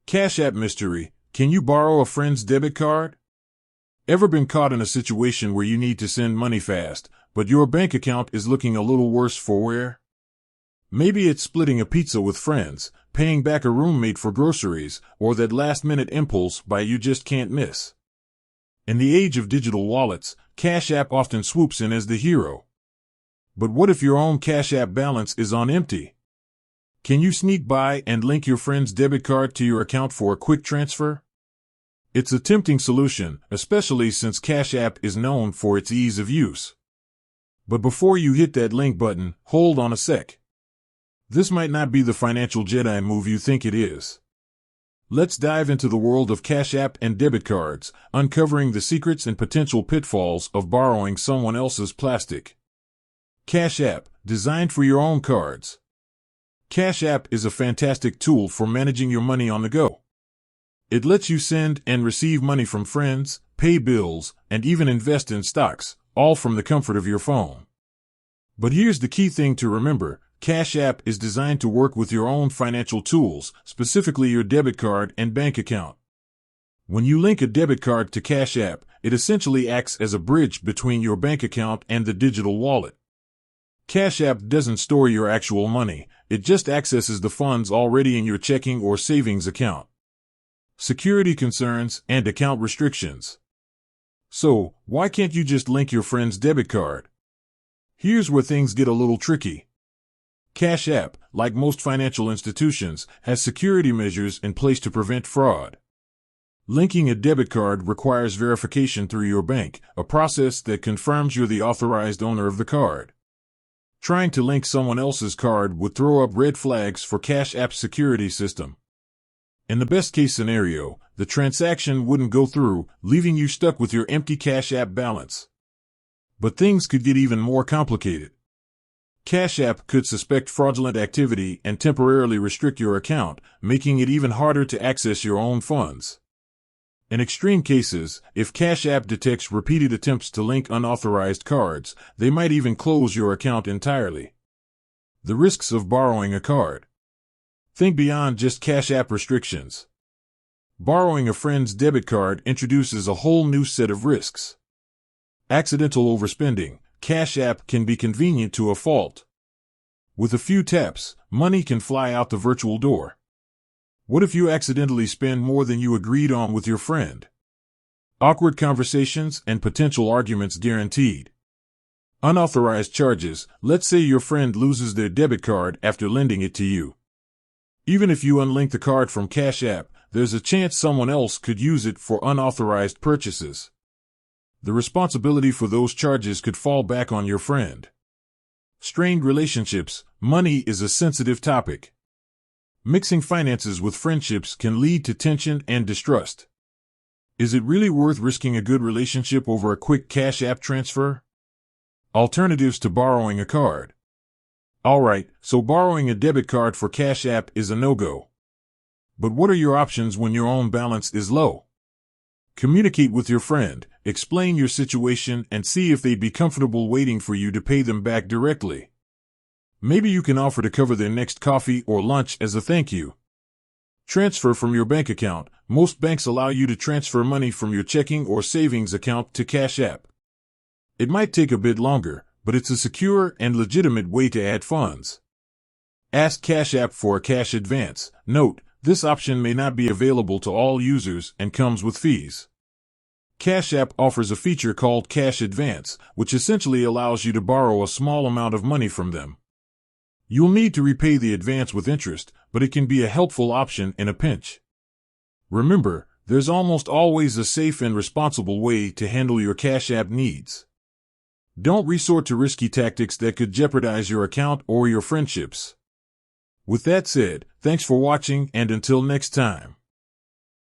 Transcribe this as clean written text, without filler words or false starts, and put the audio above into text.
Cash App mystery. Can you borrow a friend's debit card? Ever been caught in a situation where you need to send money fast, but your bank account is looking a little worse for wear? Maybe it's splitting a pizza with friends, paying back a roommate for groceries, or that last-minute impulse buy you just can't miss. In the age of digital wallets, Cash App often swoops in as the hero. But what if your own Cash App balance is on empty? Can you sneak by and link your friend's debit card to your account for a quick transfer? It's a tempting solution, especially since Cash App is known for its ease of use. But before you hit that link button, hold on a sec. This might not be the financial Jedi move you think it is. Let's dive into the world of Cash App and debit cards, uncovering the secrets and potential pitfalls of borrowing someone else's plastic. Cash App, designed for your own cards. Cash App is a fantastic tool for managing your money on the go. It lets you send and receive money from friends, pay bills, and even invest in stocks, all from the comfort of your phone. But here's the key thing to remember. Cash App is designed to work with your own financial tools, specifically your debit card and bank account. When you link a debit card to Cash App, it essentially acts as a bridge between your bank account and the digital wallet. Cash App doesn't store your actual money, it just accesses the funds already in your checking or savings account. Security concerns and account restrictions. So, why can't you just link your friend's debit card? Here's where things get a little tricky. Cash App, like most financial institutions, has security measures in place to prevent fraud. Linking a debit card requires verification through your bank, a process that confirms you're the authorized owner of the card. Trying to link someone else's card would throw up red flags for Cash App's security system. In the best-case scenario, the transaction wouldn't go through, leaving you stuck with your empty Cash App balance. But things could get even more complicated. Cash App could suspect fraudulent activity and temporarily restrict your account, making it even harder to access your own funds. In extreme cases, if Cash App detects repeated attempts to link unauthorized cards, they might even close your account entirely. The risks of borrowing a card. Think beyond just Cash App restrictions. Borrowing a friend's debit card introduces a whole new set of risks. Accidental overspending. Cash App can be convenient to a fault. With a few taps, money can fly out the virtual door. What if you accidentally spend more than you agreed on with your friend? Awkward conversations and potential arguments guaranteed. Unauthorized charges. Let's say your friend loses their debit card after lending it to you. Even if you unlink the card from Cash App, there's a chance someone else could use it for unauthorized purchases. The responsibility for those charges could fall back on your friend. Strained relationships. Money is a sensitive topic. Mixing finances with friendships can lead to tension and distrust. Is it really worth risking a good relationship over a quick Cash App transfer? Alternatives to borrowing a card. Alright, so borrowing a debit card for Cash App is a no-go. But what are your options when your own balance is low? Communicate with your friend, explain your situation, and see if they'd be comfortable waiting for you to pay them back directly. Maybe you can offer to cover their next coffee or lunch as a thank you. Transfer from your bank account. Most banks allow you to transfer money from your checking or savings account to Cash App. It might take a bit longer, but it's a secure and legitimate way to add funds. Ask Cash App for a cash advance. Note, this option may not be available to all users and comes with fees. Cash App offers a feature called Cash Advance, which essentially allows you to borrow a small amount of money from them. You'll need to repay the advance with interest, but it can be a helpful option in a pinch. Remember, there's almost always a safe and responsible way to handle your Cash App needs. Don't resort to risky tactics that could jeopardize your account or your friendships. With that said, thanks for watching, and until next time.